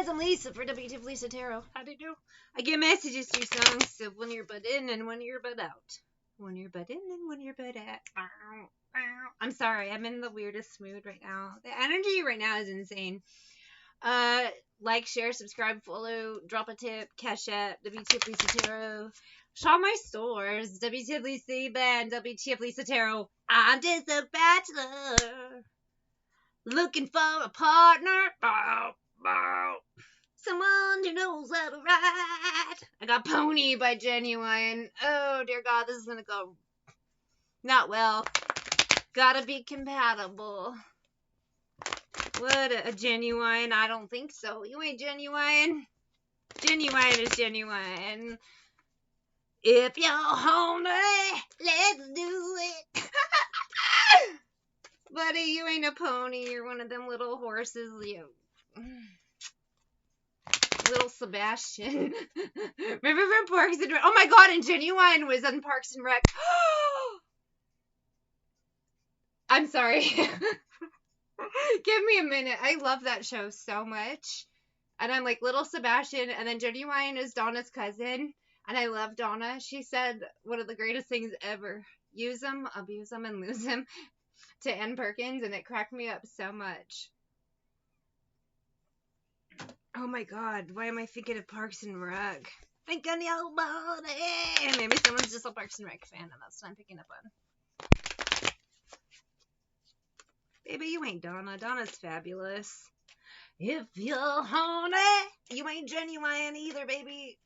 guys, I'm Lisa for wtfLisaTarot. How do you do? I get messages through songs, so when you're butt in and when you're butt out. When you're butt in and when you're butt out. I'm sorry, I'm in the weirdest mood right now. The energy right now is insane. Like, share, subscribe, follow, drop a tip, CashApp, wtfLisaTarot. Shop my stores, wtfLisa Band, wtfLisaTarot. I'm just a bachelor, looking for a partner. Someone who knows how to ride. I got Pony by Genuine. Oh, dear God, this is gonna go not well. Gotta be compatible. What, a Genuine? I don't think so. You ain't Genuine. Genuine is Genuine. If you're horny, let's do it. Buddy, you ain't a pony. You're one of them little horses. You... Little Sebastian. Remember from Parks and Rec? Oh my God, and Genuine was on Parks and Rec. I'm sorry. Give me a minute. I love that show so much. And I'm like little Sebastian, and then Genuine is Donna's cousin. And I love Donna. She said one of the greatest things ever. Use them, abuse them, and lose them to Ann Perkins, and it cracked me up so much. Oh my God, why am I thinking of Parks and Rec? Think on your body. Maybe someone's just a Parks and Rec fan, and that's what I'm picking up on. Baby, you ain't Donna. Donna's fabulous. If you're horny, you ain't Genuine either, baby.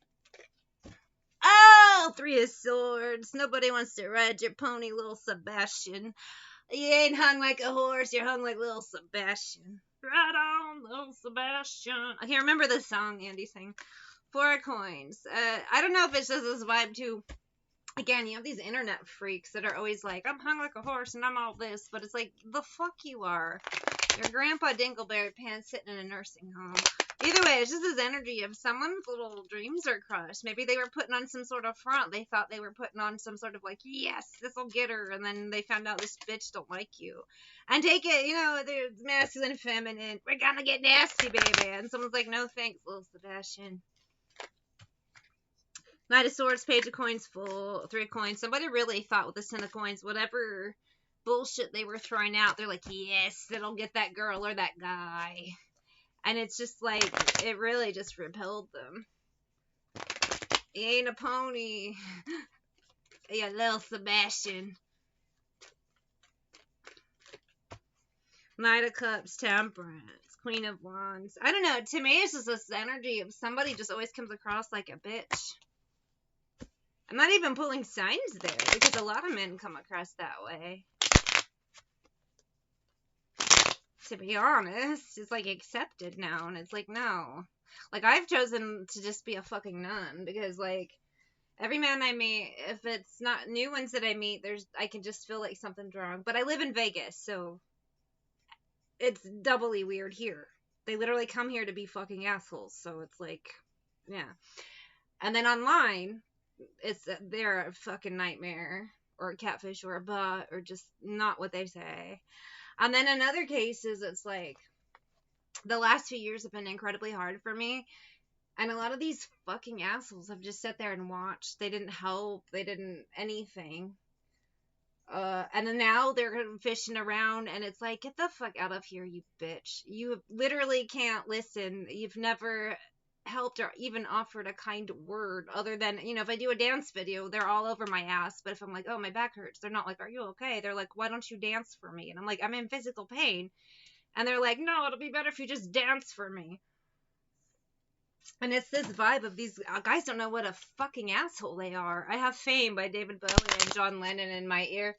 Oh, 3 of Swords. Nobody wants to ride your pony, little Sebastian. You ain't hung like a horse, you're hung like little Sebastian. Right on, little Sebastian. I can't remember the song Andy sang. 4 of Coins. I don't know if it's just this vibe too. Again, you have these internet freaks that are always like, I'm hung like a horse and I'm all this, but it's like, the fuck you are. Your grandpa Dingleberry Pants sitting in a nursing home. Either way, it's just this energy of someone's little dreams are crushed. Maybe they were putting on some sort of front. They thought they were putting on some sort of like, yes, this'll get her. And then they found out this bitch don't like you. And take it, you know, there's masculine, feminine. We're gonna get nasty, baby. And someone's like, no thanks, little Sebastian. Knight of Swords, Page of Coins, full, 3 of Coins. Somebody really thought with this 10 of Coins, whatever bullshit they were throwing out, they're like, yes, it'll get that girl or that guy. And it's just like, it really just repelled them. He ain't a pony. Yeah, little Sebastian. Knight of Cups, Temperance, Queen of Wands. I don't know, to me it's just this energy of somebody just always comes across like a bitch. I'm not even pulling signs there, because a lot of men come across that way. To be honest, it's like accepted now, and it's like, no. Like, I've chosen to just be a fucking nun, because like, every man I meet, if it's not new ones that I meet, I can just feel like something's wrong. But I live in Vegas, so it's doubly weird here. They literally come here to be fucking assholes, so it's like, yeah. And then online, they're a fucking nightmare, or a catfish, or a butt, or just not what they say. And then in other cases, it's like, the last few years have been incredibly hard for me. And a lot of these fucking assholes have just sat there and watched. They didn't help. They didn't anything. And then now they're fishing around, and it's like, get the fuck out of here, you bitch. You literally can't listen. You've never helped or even offered a kind word other than, you know, if I do a dance video, they're all over my ass. But if I'm like, oh, my back hurts, they're not like, are you okay? They're like, why don't you dance for me? And I'm like, I'm in physical pain. And they're like, no, it'll be better if you just dance for me. And it's this vibe of these guys don't know what a fucking asshole they are. I have Fame by David Bowie and John Lennon in my ear.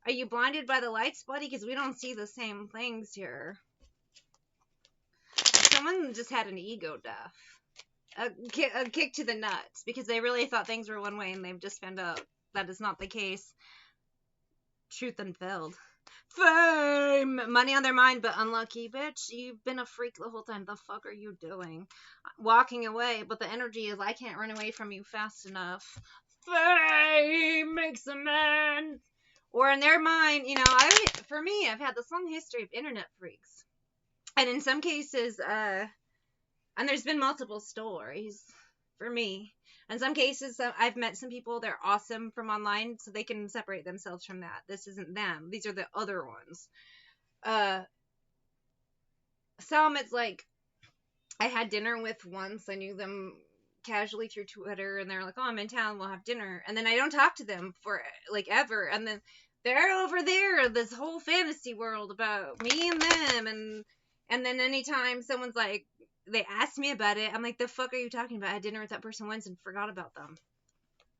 Are you blinded by the lights, buddy? Because we don't see the same things here. Someone just had an ego death. A kick to the nuts. Because they really thought things were one way and they've just found out that is not the case. Truth unveiled. Fame! Money on their mind, but unlucky. Bitch, you've been a freak the whole time. The fuck are you doing? Walking away, but the energy is, I can't run away from you fast enough. Fame makes a man Or in their mind, for me, I've had this long history of internet freaks. And in some cases, and there's been multiple stories for me. In some cases, I've met some people, they're awesome from online, so they can separate themselves from that. This isn't them. These are the other ones. Some, it's like, I had dinner with once. I knew them casually through Twitter, and they're like, oh, I'm in town, we'll have dinner. And then I don't talk to them for, like, ever. And then they're over there, this whole fantasy world about me and them. And then anytime someone's like, they ask me about it, I'm like, the fuck are you talking about? I had dinner with that person once and forgot about them.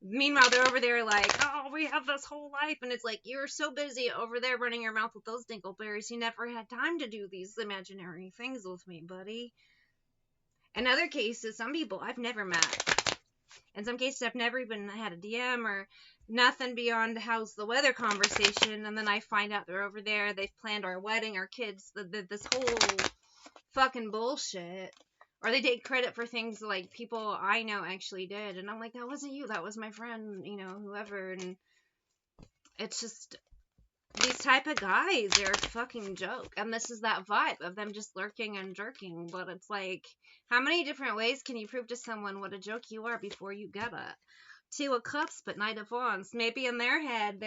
Meanwhile, they're over there like, oh, we have this whole life. And it's like, you're so busy over there running your mouth with those dingleberries, you never had time to do these imaginary things with me, buddy. In other cases, some people I've never met. In some cases, I've never even had a DM or nothing beyond how's the weather conversation. And then I find out they're over there. They've planned our wedding, our kids, this whole fucking bullshit. Or they take credit for things like people I know actually did. And I'm like, that wasn't you. That was my friend, whoever. And it's just, these type of guys, they're a fucking joke. And this is that vibe of them just lurking and jerking. But it's like, how many different ways can you prove to someone what a joke you are before you get it? Two of Cups, but Knight of Wands. Maybe in their head,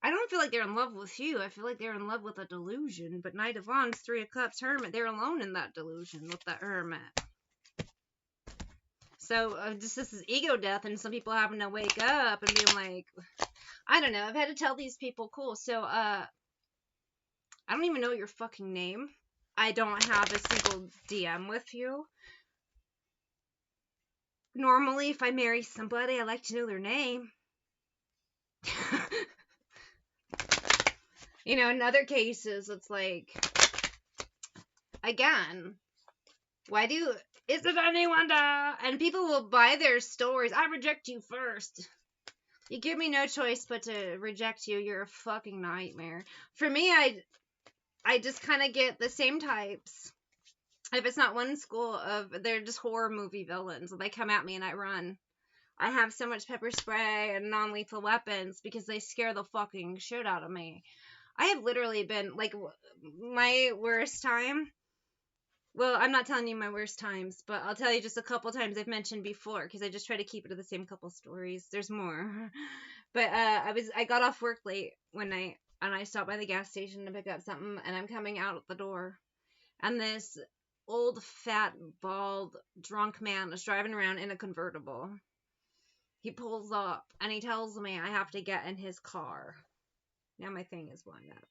I don't feel like they're in love with you. I feel like they're in love with a delusion. But Knight of Wands, Three of Cups, Hermit, they're alone in that delusion with the Hermit. So, this is ego death, and some people having to wake up and being like, I don't know, I've had to tell these people, cool, so, I don't even know your fucking name. I don't have a single DM with you. Normally, if I marry somebody, I like to know their name. In other cases, it's like, again, is it anyone to, and people will buy their stories, I reject you first. You give me no choice but to reject you, you're a fucking nightmare. For me, I just kind of get the same types. If it's not one school they're just horror movie villains, they come at me and I run. I have so much pepper spray and non-lethal weapons because they scare the fucking shit out of me. I have literally been, like, my worst time. Well, I'm not telling you my worst times, but I'll tell you just a couple times I've mentioned before, because I just try to keep it to the same couple stories. There's more. But, I got off work late one night, and I stopped by the gas station to pick up something, and I'm coming out the door. And this old, fat, bald, drunk man is driving around in a convertible. He pulls up, and he tells me I have to get in his car. Now my thing is blown up.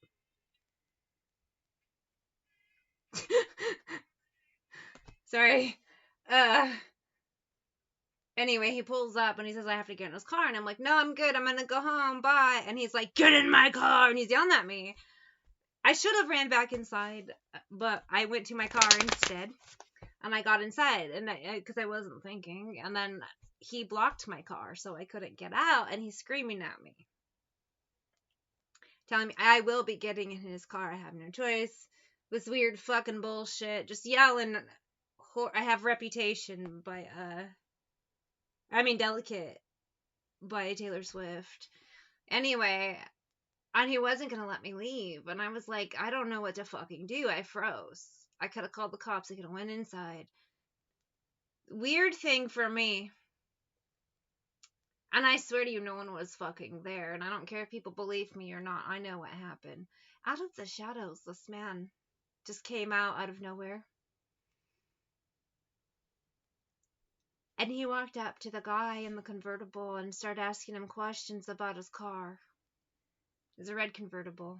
Sorry. Anyway, he pulls up and he says I have to get in his car, and I'm like, no, I'm good, I'm gonna go home, bye. And he's like, get in my car, and he's yelling at me. I should have ran back inside, but I went to my car instead, and I got inside, and because I wasn't thinking, and then he blocked my car, so I couldn't get out, and he's screaming at me, telling me I will be getting in his car, I have no choice. This weird fucking bullshit, just yelling. I have Reputation by, Delicate by Taylor Swift. Anyway, and he wasn't gonna let me leave, and I was like, I don't know what to fucking do. I froze. I could have called the cops. I could have went inside. Weird thing for me. And I swear to you, no one was fucking there, and I don't care if people believe me or not. I know what happened. Out of the shadows, this man just came out of nowhere. And he walked up to the guy in the convertible and started asking him questions about his car. It was a red convertible.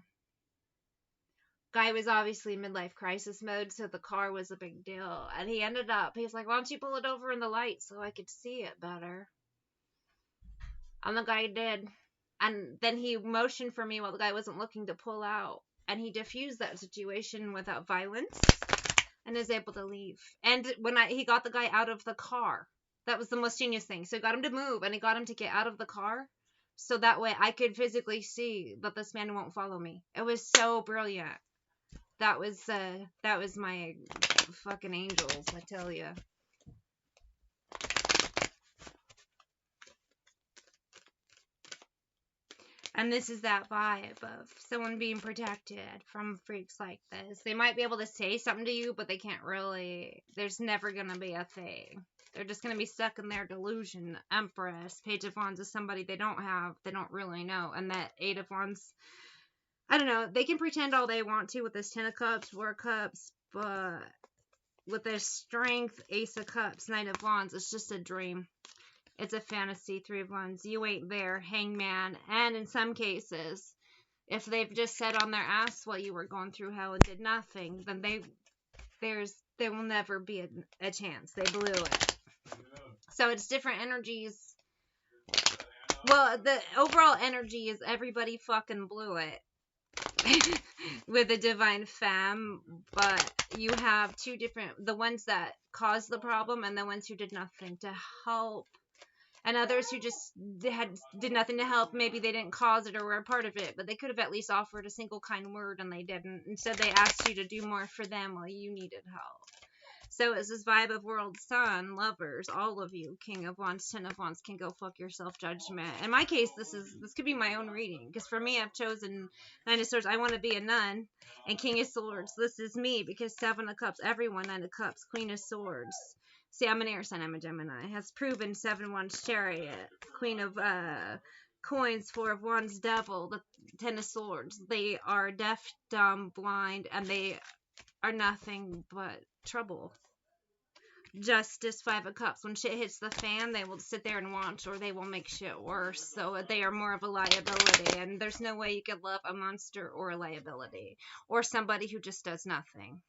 Guy was obviously in midlife crisis mode, so the car was a big deal. And he's like, why don't you pull it over in the light so I could see it better? And the guy did. And then he motioned for me while the guy wasn't looking to pull out. And he diffused that situation without violence and is able to leave. And when he got the guy out of the car, that was the most genius thing. So he got him to move, and he got him to get out of the car, so that way I could physically see that this man won't follow me. It was so brilliant. That was my fucking angels, I tell you. And this is that vibe of someone being protected from freaks like this. They might be able to say something to you, but they can't really. There's never going to be a thing. They're just going to be stuck in their delusion. Empress, Page of Wands is somebody they don't have, they don't really know. And that Eight of Wands, I don't know. They can pretend all they want to with this Ten of Cups, Four of Cups, but with this Strength, Ace of Cups, Knight of Wands, it's just a dream. It's a fantasy. Three of Wands. You ain't there. Hangman. And in some cases, if they've just sat on their ass while you were going through hell and did nothing, then there will never be a chance. They blew it. So it's different energies. Well, the overall energy is everybody fucking blew it with the divine femme, but you have two different, the ones that caused the problem and the ones who did nothing to help. And others who just did nothing to help. Maybe they didn't cause it or were a part of it, but they could have at least offered a single kind word and they didn't. Instead, they asked you to do more for them while you needed help. So it's this vibe of World Sun, Lovers, all of you, King of Wands, Ten of Wands, can go fuck yourself, Judgment. In my case, this could be my own reading, because for me, I've chosen Nine of Swords. I want to be a nun, and King of Swords. This is me, because Seven of Cups, everyone, Nine of Cups, Queen of Swords. See, I'm an air sign, I'm a Gemini. Has proven 7 Wands, Chariot, Queen of Coins, 4 of Wands, Devil, the 10 of Swords. They are deaf, dumb, blind, and they are nothing but trouble. Justice, 5 of Cups. When shit hits the fan, they will sit there and watch, or they will make shit worse. So they are more of a liability, and there's no way you could love a monster or a liability, or somebody who just does nothing.